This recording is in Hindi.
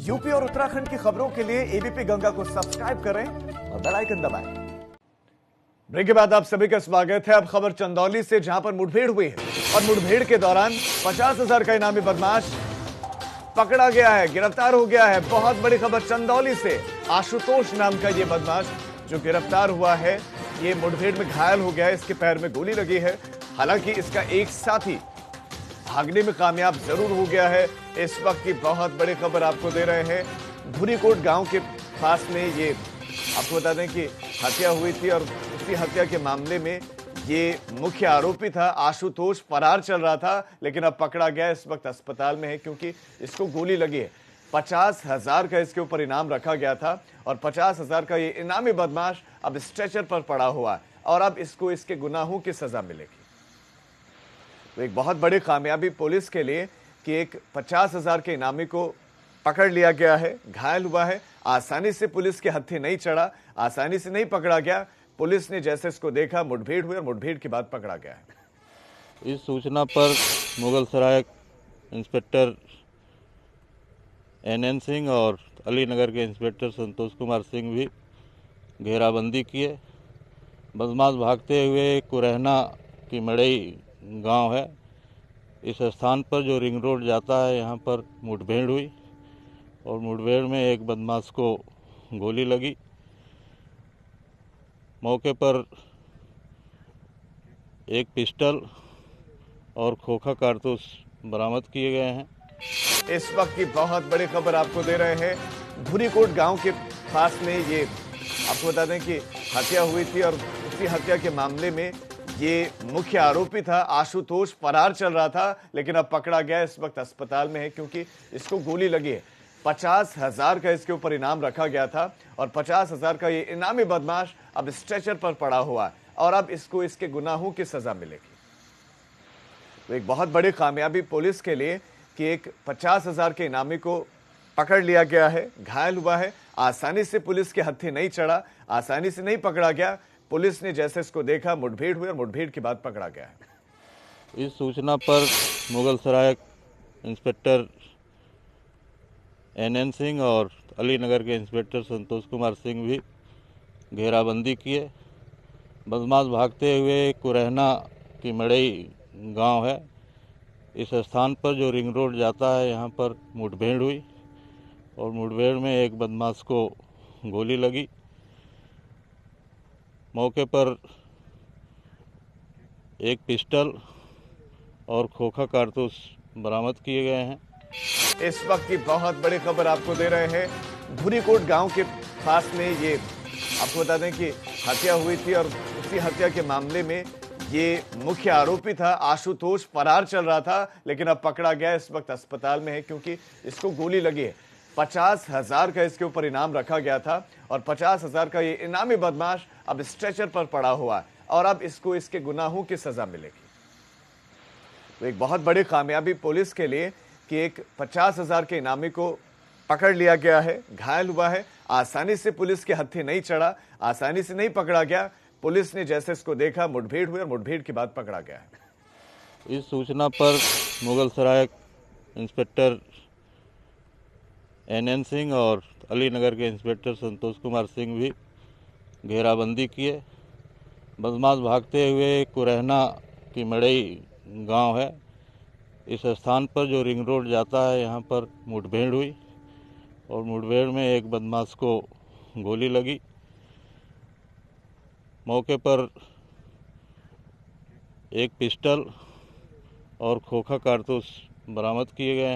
यूपी और उत्तराखंड की खबरों के लिए एबीपी गंगा को सब्सक्राइब करें और बेल आइकन दबाएं। ब्रेक के बाद आप सभी का स्वागत है। अब खबर चंदौली से, जहां पर मुठभेड़ हुई है और मुठभेड़ के दौरान 50,000 का इनामी बदमाश पकड़ा गया है, गिरफ्तार हो गया है। बहुत बड़ी खबर चंदौली से। आशुतोष नाम का यह बदमाश जो गिरफ्तार हुआ है, ये मुठभेड़ में घायल हो गया है, इसके पैर में गोली लगी है। हालांकि इसका एक साथी भागने में कामयाब जरूर हो गया है। इस वक्त की बहुत बड़ी खबर आपको दे रहे हैं। धुरीकोट गांव के पास में ये आपको बता दें कि हत्या हुई थी और उसी हत्या के मामले में ये मुख्य आरोपी था। आशुतोष फरार चल रहा था, लेकिन अब पकड़ा गया। इस वक्त अस्पताल में है क्योंकि इसको गोली लगी है। 50,000 का इसके ऊपर इनाम रखा गया था और 50,000 का ये इनामी बदमाश अब स्ट्रेचर पर पड़ा हुआ है और अब इसको इसके गुनाहों की सजा मिलेगी। तो एक बहुत बड़ी कामयाबी पुलिस के लिए कि एक 50,000 के इनामी को पकड़ लिया गया है, घायल हुआ है। आसानी से पुलिस के हत्थे नहीं चढ़ा, आसानी से नहीं पकड़ा गया। पुलिस ने जैसे इसको देखा, मुठभेड़ हुई और मुठभेड़ के बाद पकड़ा गया है। इस सूचना पर मुगलसराय इंस्पेक्टर NN सिंह और अलीनगर के इंस्पेक्टर संतोष कुमार सिंह भी घेराबंदी किए। बदमाश भागते हुए कुरहना की मड़ई गांव है, इस स्थान पर जो रिंग रोड जाता है, यहाँ पर मुठभेड़ हुई और मुठभेड़ में एक बदमाश को गोली लगी। मौके पर एक पिस्टल और खोखा कारतूस बरामद किए गए हैं। इस वक्त की बहुत बड़ी खबर आपको दे रहे हैं। धुरीकोट गांव के पास में ये आपको बता दें कि हत्या हुई थी और उसी हत्या के मामले में ये मुख्य आरोपी था। आशुतोष फरार चल रहा था, लेकिन अब पकड़ा गया। इस वक्त अस्पताल में है क्योंकि इसको गोली लगी है। 50,000 का इसके ऊपर इनाम रखा गया था और 50,000 का ये इनामी बदमाश अब स्ट्रेचर पर पड़ा हुआ है और अब इसको इसके गुनाहों की सजा मिलेगी। तो एक बहुत बड़ी कामयाबी पुलिस के लिए कि एक 50,000 के इनामी को पकड़ लिया गया है, घायल हुआ है। आसानी से पुलिस के हत्थे नहीं चढ़ा, आसानी से नहीं पकड़ा गया। पुलिस ने जैसे इसको देखा, मुठभेड़ हुई और मुठभेड़ के बाद पकड़ा गया है। इस सूचना पर मुगलसराय इंस्पेक्टर NN सिंह और अलीनगर के इंस्पेक्टर संतोष कुमार सिंह भी घेराबंदी किए। बदमाश भागते हुए कुरहना की मड़ई गांव है, इस स्थान पर जो रिंग रोड जाता है, यहाँ पर मुठभेड़ हुई और मुठभेड़ में एक बदमाश को गोली लगी। मौके पर एक पिस्टल और खोखा कारतूस बरामद किए गए हैं। इस वक्त की बहुत बड़ी खबर आपको दे रहे हैं। धुरीकोट गांव के पास में ये आपको बता दें कि हत्या हुई थी और उसी हत्या के मामले में ये मुख्य आरोपी था। आशुतोष फरार चल रहा था, लेकिन अब पकड़ा गया। इस वक्त अस्पताल में है क्योंकि इसको गोली लगी है। 50,000 का इसके ऊपर इनाम रखा गया था और 50,000 का ये इनामी बदमाश अब स्ट्रेचर पर पड़ा हुआ है और अब इसको इसके गुनाहों की सजा मिलेगी। तो एक बहुत बड़ी कामयाबी पुलिस के लिए कि एक 50,000 के इनामी को पकड़ लिया गया है, घायल हुआ है। आसानी से पुलिस के हत्थे नहीं चढ़ा, आसानी से नहीं पकड़ा गया। पुलिस ने जैसे इसको देखा, मुठभेड़ हुई और मुठभेड़ के बाद पकड़ा गया है। इस सूचना पर मुगलसराय इंस्पेक्टर NN सिंह और अलीनगर के इंस्पेक्टर संतोष कुमार सिंह भी घेराबंदी किए। बदमाश भागते हुए कुरहना की मड़ई गांव है, इस स्थान पर जो रिंग रोड जाता है, यहाँ पर मुठभेड़ हुई और मुठभेड़ में एक बदमाश को गोली लगी। मौके पर एक पिस्टल और खोखा कारतूस बरामद किए गए हैं।